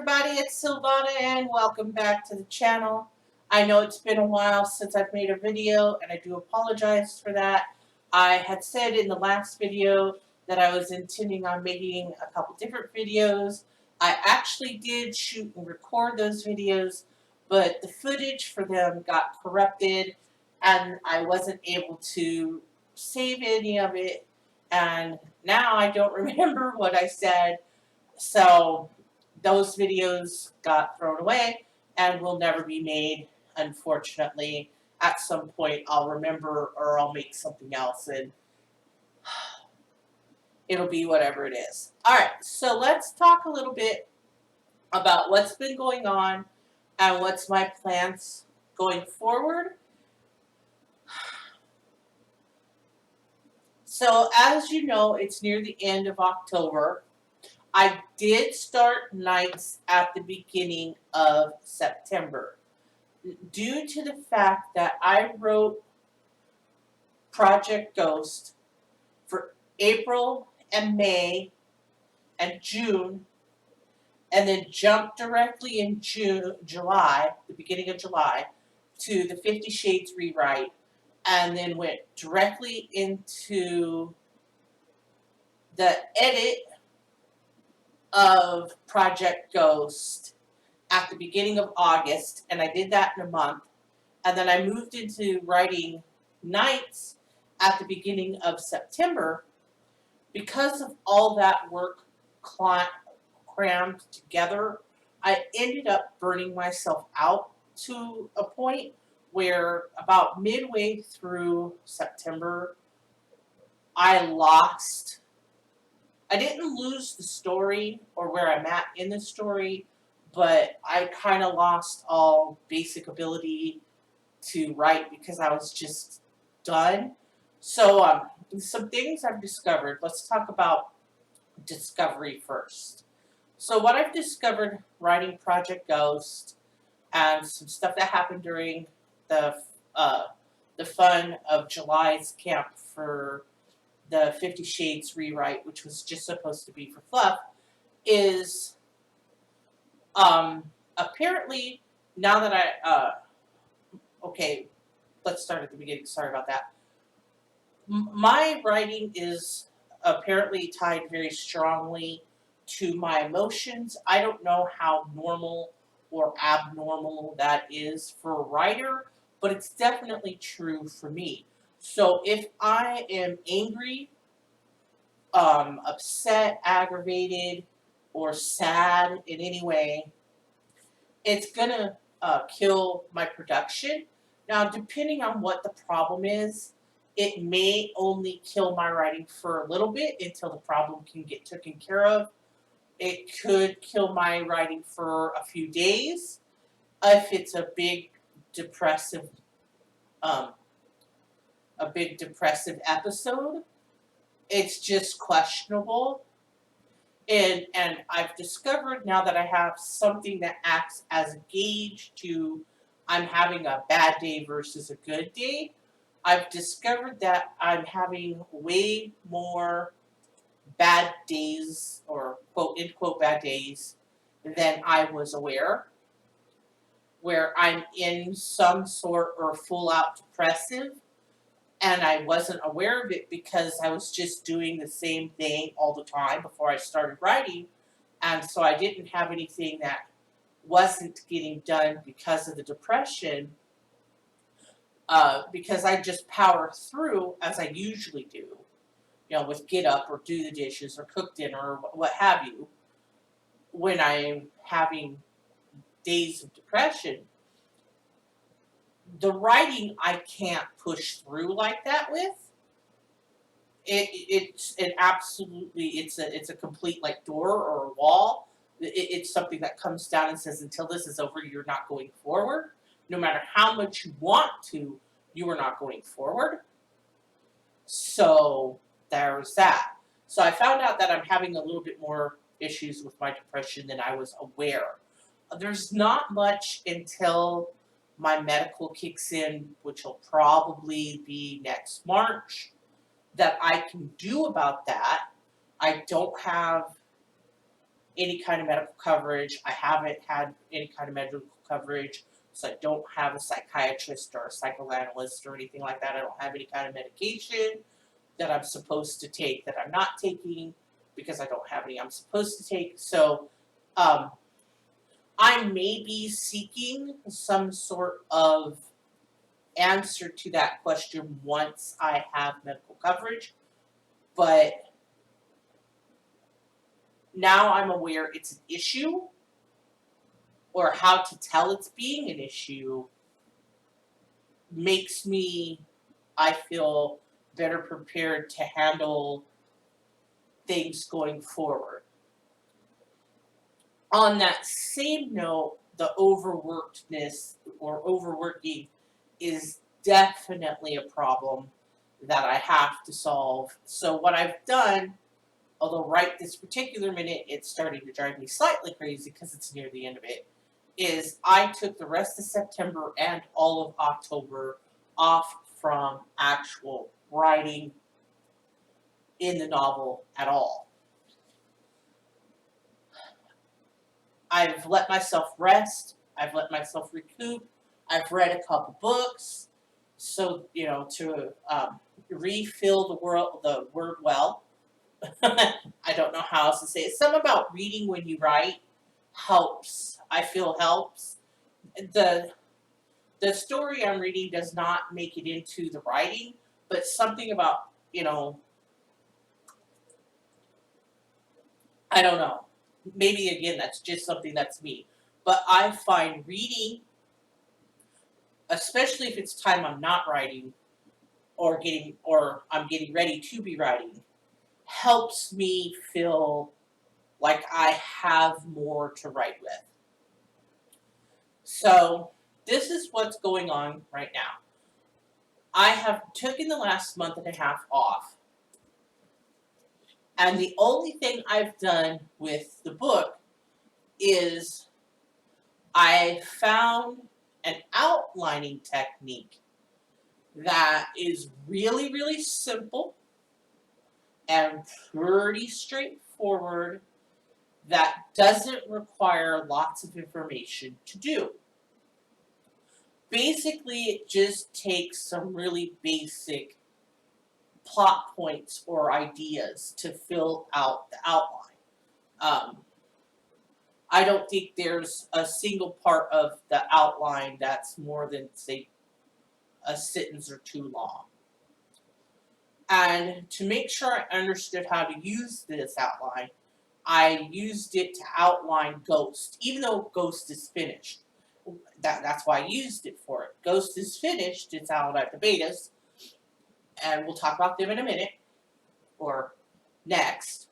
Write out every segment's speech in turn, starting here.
everybody, it's Silvana and welcome back to the channel. I know it's been a while since I've made a video and I do apologize for that. I had said in the last video that I was intending on making a couple different videos. I actually did shoot and record those videos, but the footage for them got corrupted and I wasn't able to save any of it, and now I don't remember what I said. So those videos got thrown away and will never be made, unfortunately. At some point I'll remember or I'll make something else and it'll be whatever it is. Alright, so let's talk a little bit about what's been going on and what's my plans going forward. So as you know, it's near the end of October. I did start nights at the beginning of September due to the fact that I wrote Project Ghost for April and May and June, and then jumped directly in July, the beginning of July, to the 50 Shades rewrite, and then went directly into the edit of Project Ghost at the beginning of August, and I did that in a month. And then I moved into writing nights at the beginning of September. Because of all that work crammed together, I ended up burning myself out to a point where about midway through September, I didn't lose the story or where I'm at in the story, but I kind of lost all basic ability to write because I was just done. So some things I've discovered. Let's talk about discovery first. So what I've discovered writing Project Ghost and some stuff that happened during the fun of July's camp for the 50 Shades rewrite, which was just supposed to be for fluff, is apparently now that okay, let's start at the beginning. Sorry about that. My writing is apparently tied very strongly to my emotions. I don't know how normal or abnormal that is for a writer, but it's definitely true for me. So if I am angry, upset, aggravated, or sad in any way, it's gonna kill my production. Now, depending on what the problem is, it may only kill my writing for a little bit until the problem can get taken care of. It could kill my writing for a few days if it's a big depressive episode. It's just questionable. And I've discovered now that I have something that acts as a gauge to I'm having a bad day versus a good day. I've discovered that I'm having way more bad days, or quote unquote bad days, than I was aware, where I'm in some sort or full out depressive, and I wasn't aware of it because I was just doing the same thing all the time before I started writing, and so I didn't have anything that wasn't getting done because of the depression, because I just power through as I usually do, with get up or do the dishes or cook dinner or what have you. When I'm having days of depression, the writing I can't push through like that with. It's a complete like door or a wall. It's something that comes down and says, until this is over, you're not going forward. No matter how much you want to, you are not going forward. So there's that. So I found out that I'm having a little bit more issues with my depression than I was aware. There's not much until my medical kicks in, which will probably be next March, that I can do about that. I don't have any kind of medical coverage. I haven't had any kind of medical coverage, so I don't have a psychiatrist or a psychoanalyst or anything like that. I don't have any kind of medication that I'm supposed to take that I'm not taking because I don't have any I'm supposed to take. So um, I may be seeking some sort of answer to that question once I have medical coverage, but now I'm aware it's an issue, or how to tell it's being an issue makes me, I feel, better prepared to handle things going forward. On that same note, the overworkedness or overworking is definitely a problem that I have to solve. So what I've done, although right this particular minute it's starting to drive me slightly crazy because it's near the end of it, is I took the rest of September and all of October off from actual writing in the novel at all. I've let myself rest. I've let myself recoup. I've read a couple books, so to refill the word well. I don't know how else to say it. Something about reading when you write helps. I feel helps. The story I'm reading does not make it into the writing, but something about I don't know. Maybe again that's just something that's me. But I find reading, especially if it's time I'm not writing or I'm getting ready to be writing, helps me feel like I have more to write with. So this is what's going on right now. I have taken the last month and a half off. And the only thing I've done with the book is I found an outlining technique that is really, really simple and pretty straightforward that doesn't require lots of information to do. Basically, it just takes some really basic plot points or ideas to fill out the outline. I don't think there's a single part of the outline that's more than, say, a sentence or two long. And to make sure I understood how to use this outline, I used it to outline Ghost, even though Ghost is finished. That's why I used it for it. Ghost is finished, it's out at the betas, and we'll talk about them in a minute, or next.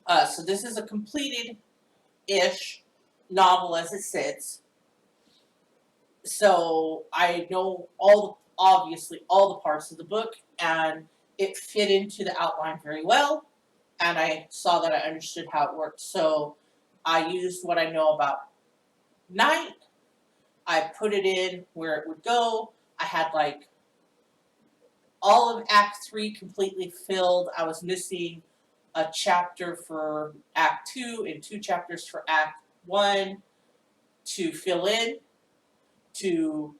So this is a completed-ish novel as it sits. So I know obviously all the parts of the book, and it fit into the outline very well, and I saw that I understood how it worked. So I used what I know about night. I put it in where it would go. I had like all of Act 3 completely filled. I was missing a chapter for Act 2 and 2 chapters for Act 1 to fill in, to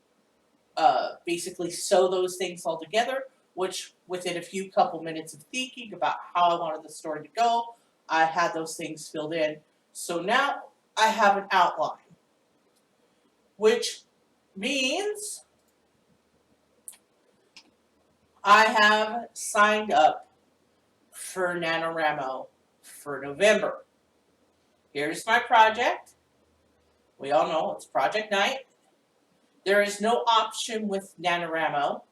basically sew those things all together, which within a few couple minutes of thinking about how I wanted the story to go, I had those things filled in. So now I have an outline, which means I have signed up for NaNoWriMo for November. Here's my project. We all know it's Project Night. There is no option with NaNoWriMo.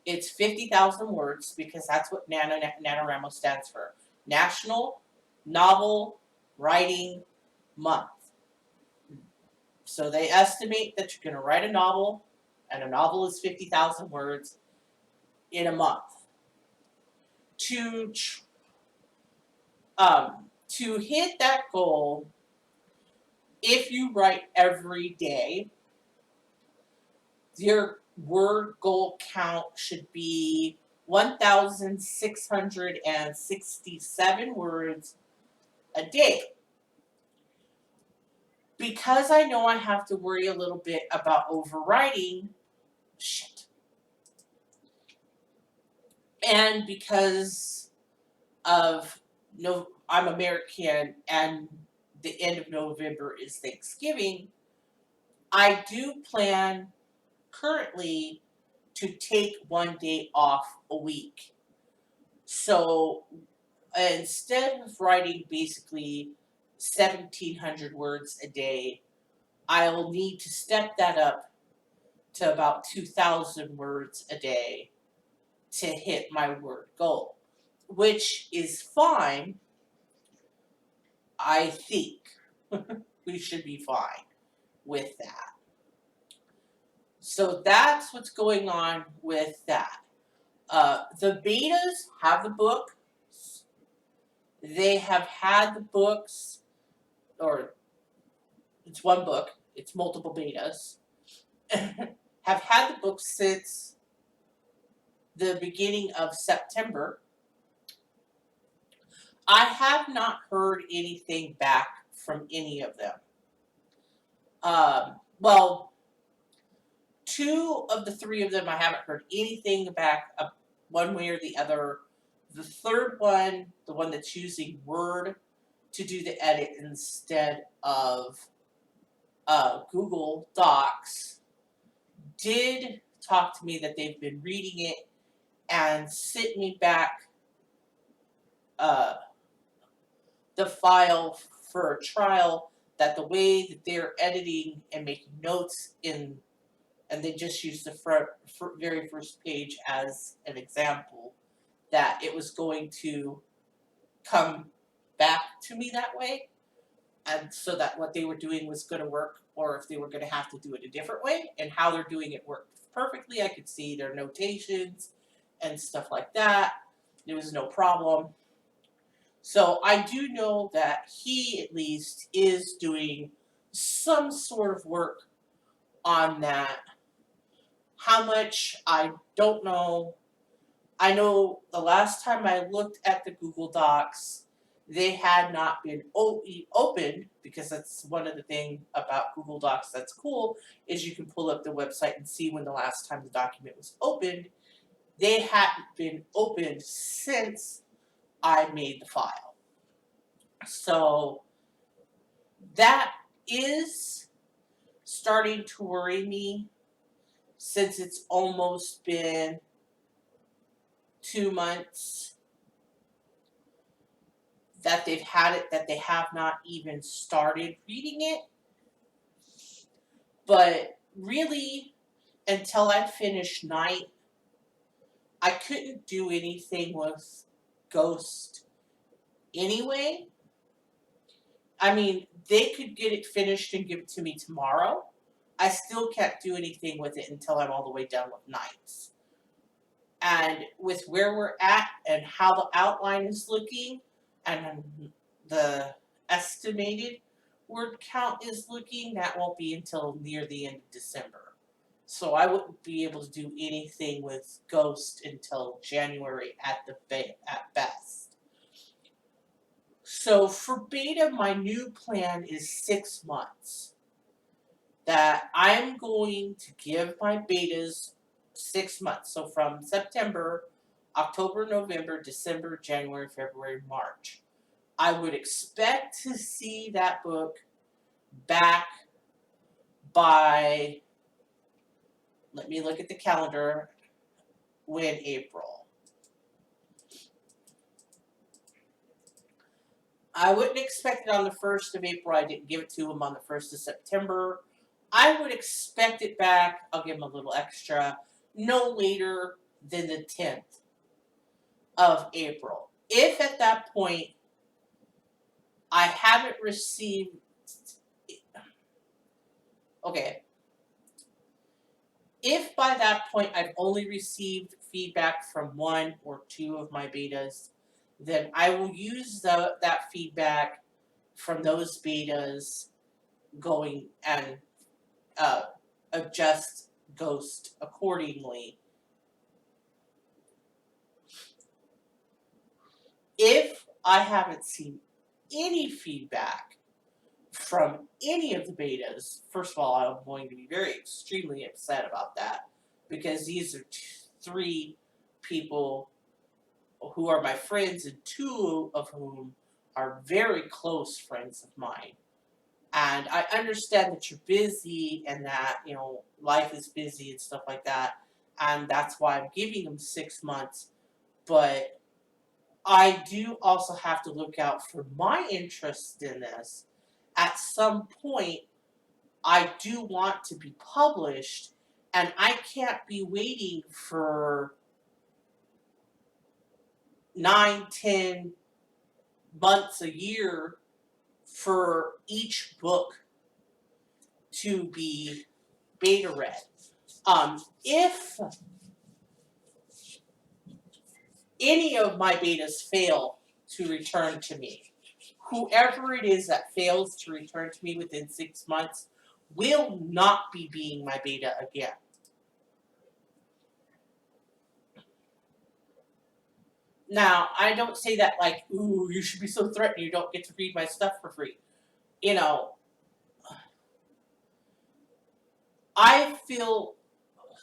It's 50,000 words because that's what NaNoWriMo stands for. National Novel Writing Month. So they estimate that you're going to write a novel, and a novel is 50,000 words in a month. To hit that goal, if you write every day, your word goal count should be 1,667 words a day. Because I know I have to worry a little bit about overwriting, shit. And because of no, I'm American and the end of November is Thanksgiving, I do plan currently to take one day off a week. So instead of writing basically 1,700 words a day, I'll need to step that up to about 2,000 words a day to hit my word goal, which is fine. I think we should be fine with that. So that's what's going on with that. The betas have the book. They have had the books, or it's one book, it's multiple betas, have had the book since the beginning of September. I have not heard anything back from any of them. Well, two of the three of them I haven't heard anything back one way or the other. The third one, the one that's using Word to do the edit instead of Google Docs, did talk to me that they've been reading it and sent me back the file for a trial, that the way that they're editing and making notes in, and they just used the very first page as an example, that it was going to come back to me that way, and so that what they were doing was going to work, or if they were going to have to do it a different way, and how they're doing it worked perfectly. I could see their notations and stuff like that. There was no problem. So I do know that he at least is doing some sort of work on that. How much, I don't know. I know the last time I looked at the Google Docs, they had not been opened, because that's one of the things about Google Docs that's cool, is you can pull up the website and see when the last time the document was opened. They hadn't been opened since I made the file. So that is starting to worry me, since it's almost been 2 months that they've had it, that they have not even started reading it. But really, until I finished night, I couldn't do anything with Ghost anyway. I mean, they could get it finished and give it to me tomorrow. I still can't do anything with it until I'm all the way done with nights. And with where we're at and how the outline is looking and the estimated word count is looking, that won't be until near the end of December. So I wouldn't be able to do anything with Ghost until January at best. So for beta, my new plan is 6 months. That I'm going to give my betas 6 months. So from September, October, November, December, January, February, March. I would expect to see that book back by, let me look at the calendar, when April. I wouldn't expect it on the 1st of April. I didn't give it to him on the 1st of September. I would expect it back, I'll give him a little extra, no later than the 10th of April. If at that point I haven't received, okay, if by that point I've only received feedback from 1 or 2 of my betas, then I will use that feedback from those betas going and adjust Ghost accordingly. If I haven't seen any feedback from any of the betas, first of all, I'm going to be very extremely upset about that, because these are three people who are my friends, and two of whom are very close friends of mine. And I understand that you're busy and that, life is busy and stuff like that. And that's why I'm giving them 6 months. But I do also have to look out for my interest in this. At some point, I do want to be published, and I can't be waiting for 9, 10 months, a year for each book to be beta read. If any of my betas fail to return to me, whoever it is that fails to return to me within 6 months will not be being my beta again. Now, I don't say that like, ooh, you should be so threatened you don't get to read my stuff for free. I feel,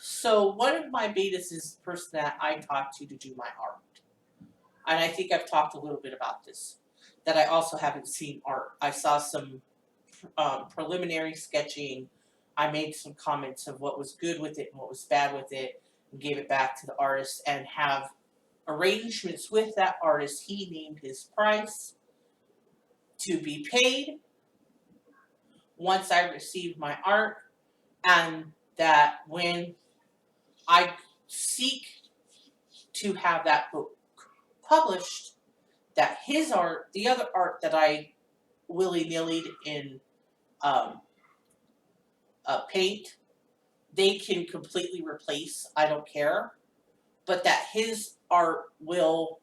so one of my betas is the person that I talk to do my art. And I think I've talked a little bit about this, that I also haven't seen art. I saw some preliminary sketching. I made some comments of what was good with it and what was bad with it, and gave it back to the artist, and have arrangements with that artist. He named his price to be paid once I receive my art, and that when I seek to have that book published, that his art, the other art that I willy-nilly in paint, they can completely replace. I don't care. But that his art will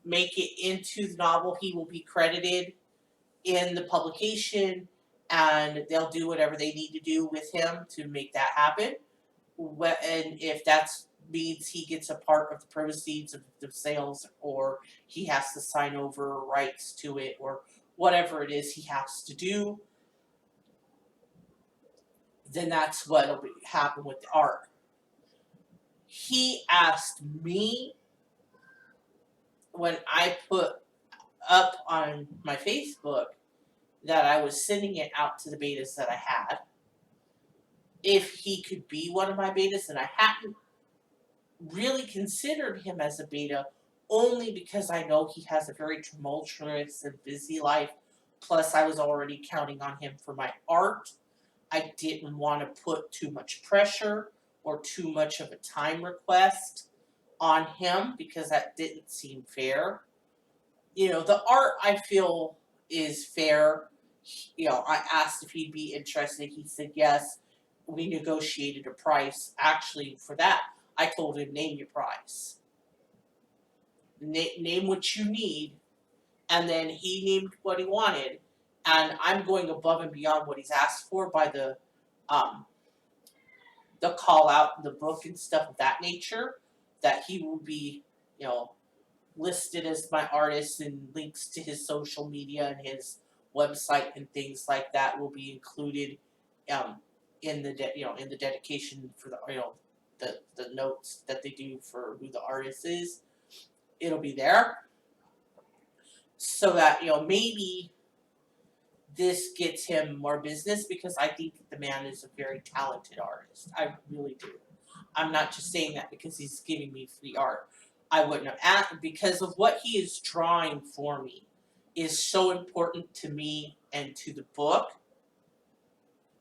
make it into the novel. He will be credited in the publication, and they'll do whatever they need to do with him to make that happen. And if that means he gets a part of the proceeds of the sales, or he has to sign over rights to it, or whatever it is he has to do, then that's what'll happen with the art. He asked me, when I put up on my Facebook that I was sending it out to the betas that I had, if he could be one of my betas, and I hadn't really considered him as a beta, only because I know he has a very tumultuous and busy life. Plus, I was already counting on him for my art. I didn't want to put too much pressure or too much of a time request on him, because that didn't seem fair. The art, I feel, is fair. I asked if he'd be interested. He said yes. We negotiated a price. Actually, for that, I told him, name your price. Name what you need. And then he named what he wanted. And I'm going above and beyond what he's asked for by the call out in the book and stuff of that nature, that he will be, listed as my artist, and links to his social media and his website and things like that will be included in the in the dedication for the notes that they do for who the artist is. It'll be there, so that maybe this gets him more business, because I think the man is a very talented artist. I really do. I'm not just saying that because he's giving me free art. I wouldn't have asked, because of what he is drawing for me is so important to me and to the book.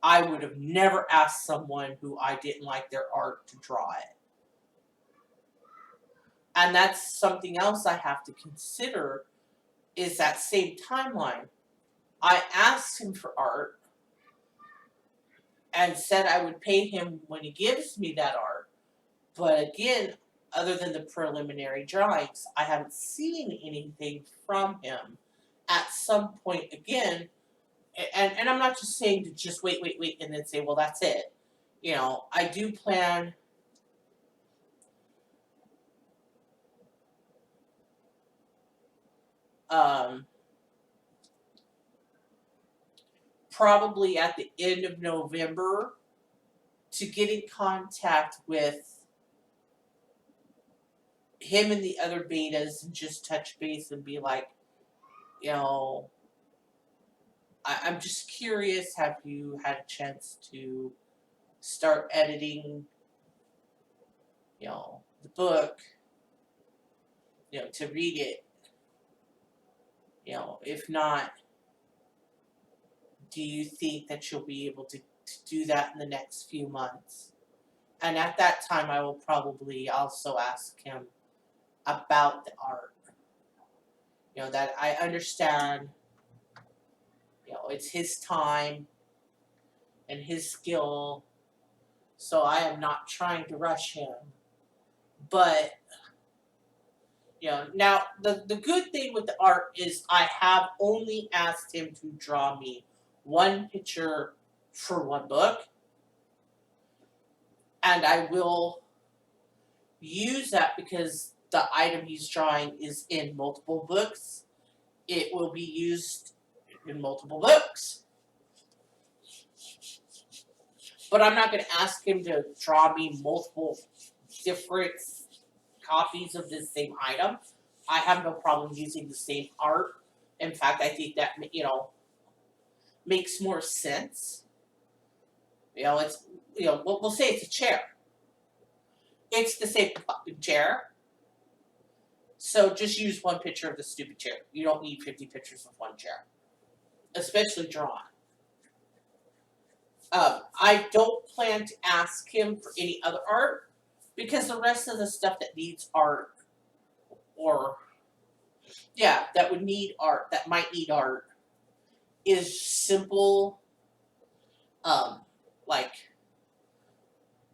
I would have never asked someone who I didn't like their art to draw it. And that's something else I have to consider, is that same timeline. I asked him for art and said I would pay him when he gives me that art. But again, other than the preliminary drawings, I haven't seen anything from him. At some point, again, and I'm not just saying to just wait, and then say, well, that's it. I do plan probably at the end of November to get in contact with him and the other betas and just touch base and be like, you know, I'm just curious, have you had a chance to start editing, the book, to read it? If not, do you think that you'll be able to do that in the next few months? And at that time, I will probably also ask him about the art. That I understand, it's his time and his skill, so I am not trying to rush him. But, now the good thing with the art is I have only asked him to draw me one picture for one book, and I will use that because the item he's drawing is in multiple books. It will be used in multiple books. But I'm not going to ask him to draw me multiple different copies of the same item. I have no problem using the same art. In fact, I think that, makes more sense. It's, we'll say it's a chair. It's the same fucking chair. So just use one picture of the stupid chair. You don't need 50 pictures of one chair. Especially drawn. I don't plan to ask him for any other art because the rest of the stuff that needs art that would need art, that might need art, is simple, like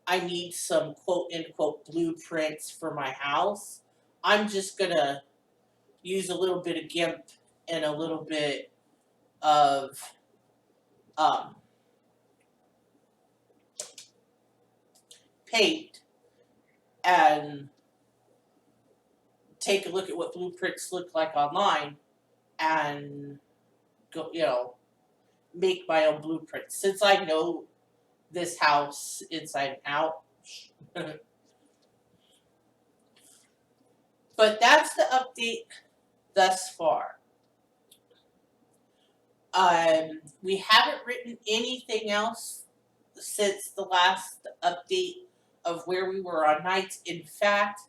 I need some quote-unquote blueprints for my house. I'm just gonna use a little bit of GIMP and a little bit of paint and take a look at what blueprints look like online and go, make my own blueprints. Since I know this house inside and out. But that's the update thus far. We haven't written anything else since the last update of where we were on nights. In fact,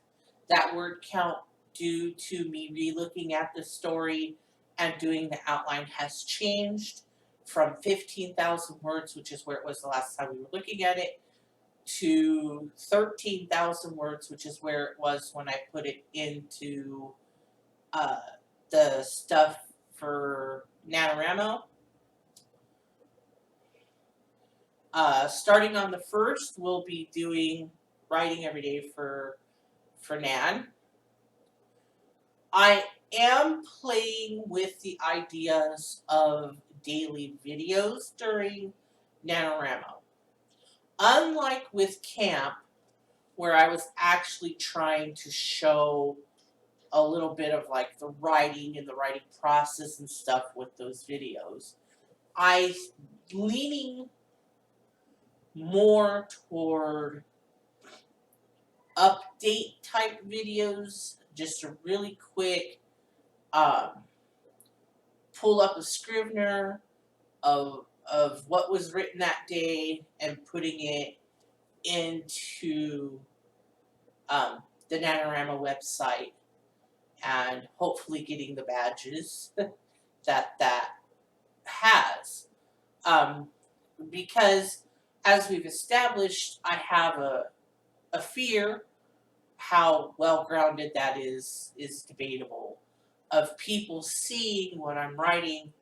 that word count, due to me re-looking at the story and doing the outline, has changed from 15,000 words, which is where it was the last time we were looking at it, to 13,000 words, which is where it was when I put it into the stuff for NaNoWriMo. Starting on the 1st, we'll be doing writing every day for Nan. I am playing with the ideas of daily videos during NaNoWriMo. Unlike with camp, where I was actually trying to show a little bit of like the writing and the writing process and stuff with those videos, I'm leaning more toward update type videos, just a really quick pull up a Scrivener of what was written that day and putting it into the NaNoWriMo website and hopefully getting the badges that has. Because as we've established, I have a fear, how well-grounded that is debatable, of people seeing what I'm writing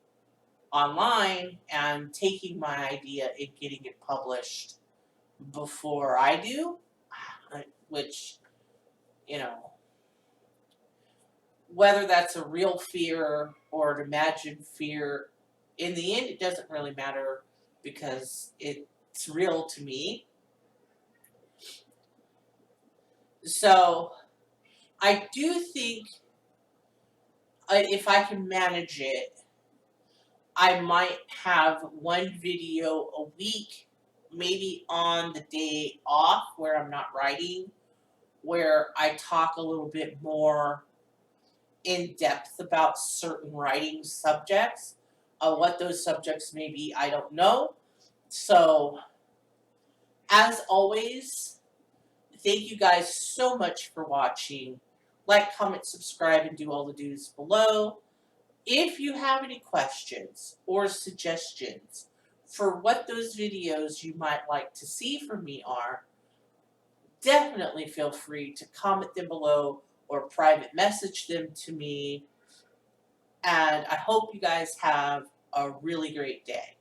online and taking my idea and getting it published before I do, which, whether that's a real fear or an imagined fear, in the end, it doesn't really matter because it's real to me. So, I do think if I can manage it, I might have one video a week, maybe on the day off where I'm not writing, where I talk a little bit more in depth about certain writing subjects. What those subjects may be, I don't know. So, as always, thank you guys so much for watching. Like, comment, subscribe, and do all the do's below. If you have any questions or suggestions for what those videos you might like to see from me are, definitely feel free to comment them below or private message them to me. And I hope you guys have a really great day.